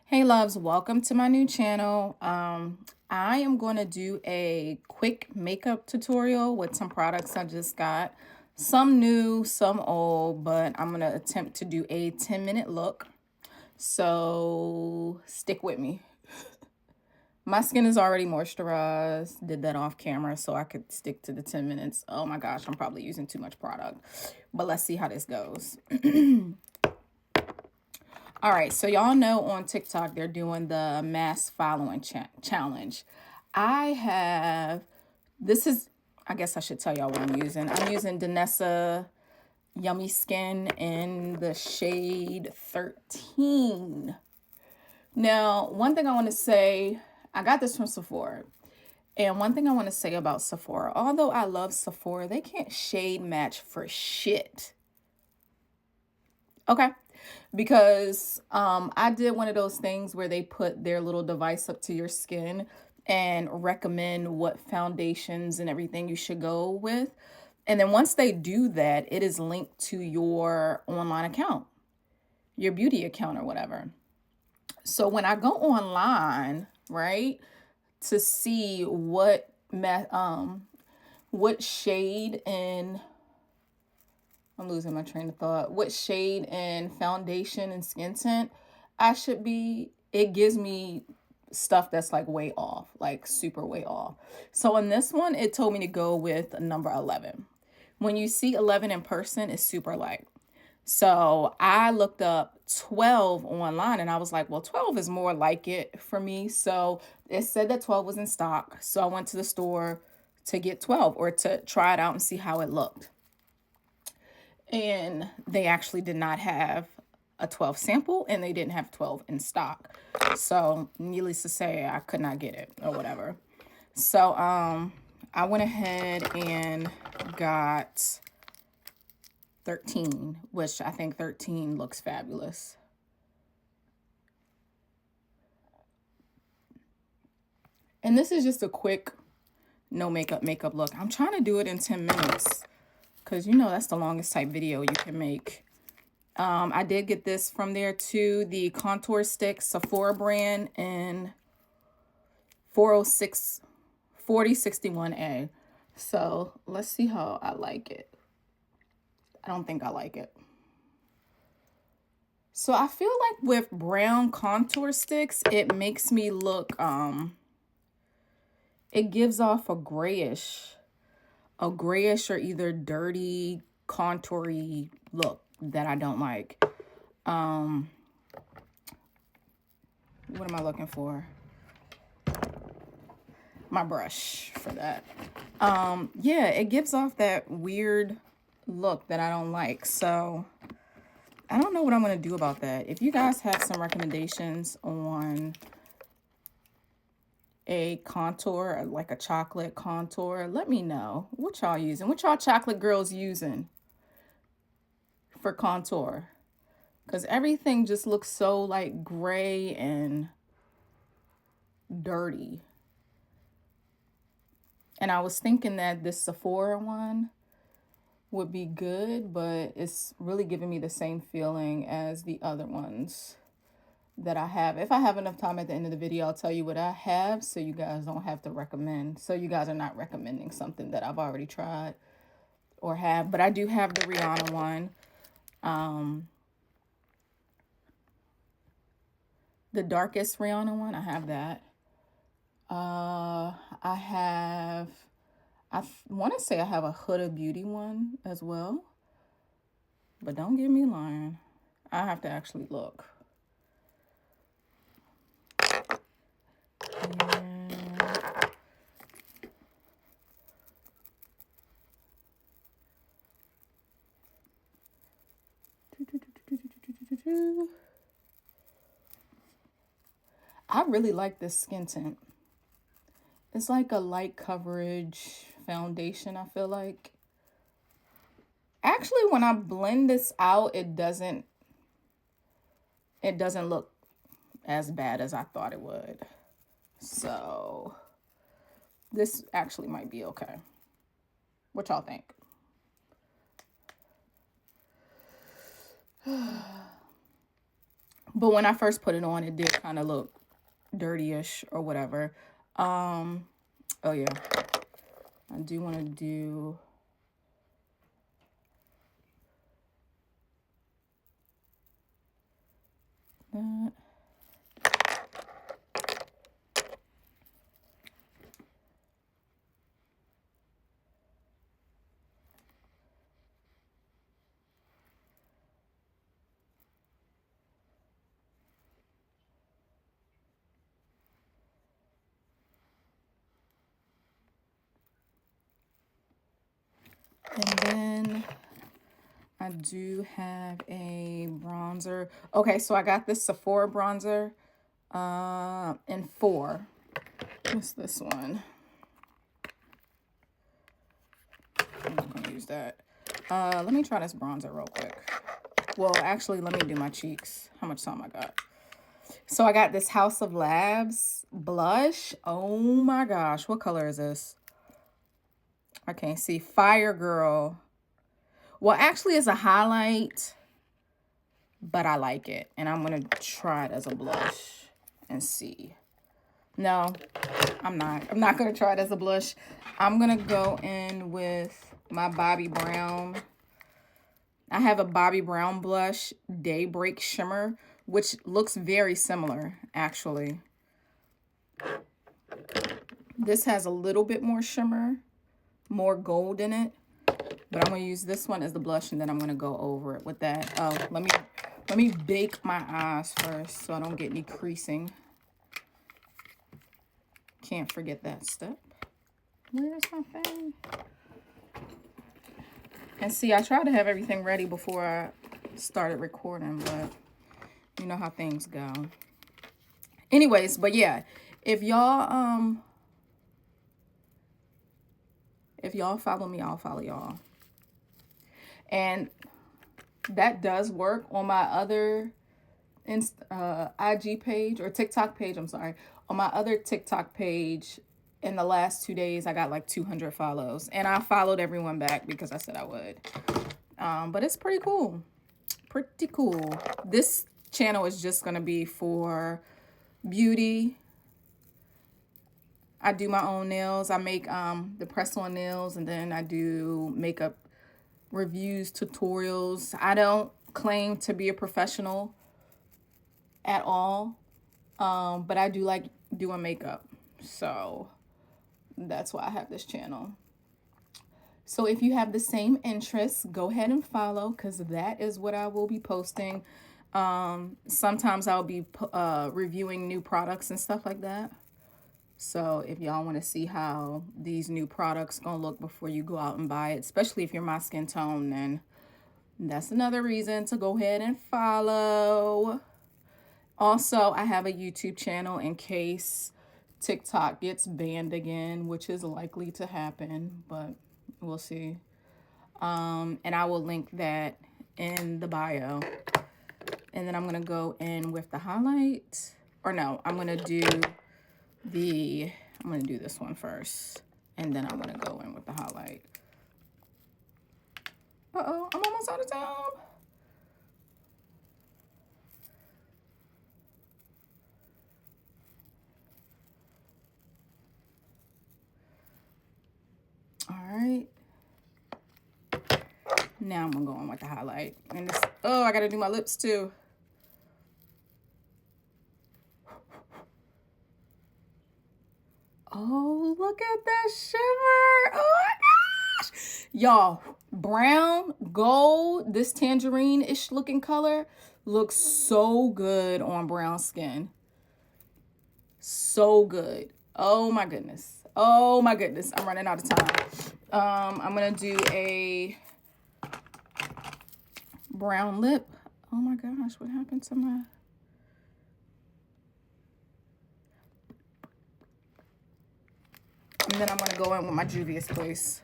Hey loves, welcome to my new channel. I am going to do a quick makeup tutorial with some products I just got. Some new, some old, but I'm going to attempt to do a 10-minute look. So stick with me. My skin is already moisturized. Did that off camera so I could stick to the 10 minutes. Oh my gosh, I'm probably using too much product. But let's see how this goes. All right, so y'all know on TikTok they're doing the mass following challenge. I have, this is, I guess I should tell y'all what I'm using. I'm using Danessa Yummy Skin in the shade 13. Now, one thing I want to say, I got this from Sephora. And one thing I want to say about Sephora, although I love Sephora, they can't shade match for shit. Okay. Because I did one of those things where they put their little device up to your skin and recommend what foundations and everything you should go with. And then once they do that, it is linked to your online account, your beauty account or whatever. So when I go online, right, to see what shade and I'm losing my train of thought. What shade and foundation and skin tint I should be, it gives me stuff that's like way off, like super way off. So in this one, it told me to go with number 11. When you see 11 in person, it's super light. So I looked up 12 online and I was like, well, 12 is more like it for me. So it said that 12 was in stock. So I went to the store to get 12 or to try it out and see how it looked. And they actually did not have a 12 sample and they didn't have 12 in stock. So needless to say, I could not get it or whatever. So I went ahead and got 13, which I think 13 looks fabulous. And this is just a quick no makeup look. I'm trying to do it in 10 minutes because you know that's the longest type video you can make. I did get this from there too, the contour stick Sephora brand in 406 4061A. So let's see how I like it. I don't think I like it. So I feel like with brown contour sticks, it makes me look, it gives off a grayish or either dirty, contoury look that I don't like. What am I looking for? My brush for that. Yeah, it gives off that weird look that I don't like. So I don't know what I'm going to do about that. If you guys have some recommendations on a contour, like a chocolate contour, let me know. What y'all using? What y'all chocolate girls using for contour? Because everything just looks so like gray and dirty. And I was thinking that this Sephora one would be good, but it's really giving me the same feeling as the other ones that I have. If I have enough time at the end of the video, I'll tell you what I have so you guys don't have to recommend. So you guys are not recommending something that I've already tried or have. But I do have the Rihanna one. The darkest Rihanna one, I have that. I want to say I have a Huda Beauty one as well. But don't get me lying. I have to actually look. I really like this skin tint. It's like a light coverage foundation, I feel like. Actually, when I blend this out, it doesn't look as bad as I thought it would. So this actually might be okay. What y'all think? But when I first put it on, it did kind of look dirty-ish or whatever. Oh yeah, I do want to do that. And then I do have a bronzer. Okay, so I got this Sephora bronzer in 4. What's this one? I'm not gonna use that. Let me try this bronzer real quick. Well, actually, let me do my cheeks. How much time I got? So I got this Haus Labs blush. Oh my gosh, what color is this? I can't see. Fire Girl. Well, actually, it's a highlight, but I like it. And I'm going to try it as a blush and see. No, I'm not. I'm not going to try it as a blush. I'm going to go in with my Bobbi Brown. I have a Bobbi Brown blush, Daybreak Shimmer, which looks very similar, actually. This has a little bit more shimmer, more gold in it. But I'm going to use this one as the blush, and then I'm going to go over it with that. Oh, let me bake my eyes first so I don't get any creasing. Can't forget that step. Where's my thing? And see, I tried to have everything ready before I started recording, but you know how things go. Anyways, but yeah, if y'all follow me, I'll follow y'all. And that does work on my other IG page or TikTok page. I'm sorry. On my other TikTok page, in the last 2 days, I got like 200 follows. And I followed everyone back because I said I would. But it's pretty cool. Pretty cool. This channel is just going to be for beauty. I do my own nails. I make the press-on nails, and then I do makeup reviews, tutorials. I don't claim to be a professional at all, but I do like doing makeup, so that's why I have this channel. So if you have the same interests, go ahead and follow, because that is what I will be posting. Sometimes I'll be reviewing new products and stuff like that. So if y'all want to see how these new products gonna look before you go out and buy it, especially if you're my skin tone, then that's another reason to go ahead and follow. Also, I have a YouTube channel in case TikTok gets banned again, which is likely to happen, but we'll see. And I will link that in the bio. And then I'm going to go in with the highlight. Or no, I'm going to do this one first. And then I'm going to go in with the highlight. Uh-oh, I'm almost out of time. All right. Now I'm going to go in with the highlight. And this, oh, I got to do my lips too. Oh, look at that shimmer. Oh my gosh. Y'all, brown, gold, this tangerine-ish looking color looks so good on brown skin. So good. Oh my goodness. Oh my goodness. I'm running out of time. I'm going to do a brown lip. Oh my gosh, what happened to my... And then I'm going to go in with my Juvia's Place.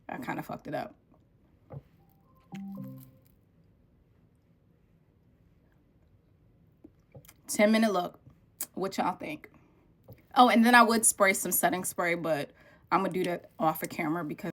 I kind of fucked it up. $10-minute look. What y'all think? Oh, and then I would spray some setting spray, but I'm gonna do that off of camera because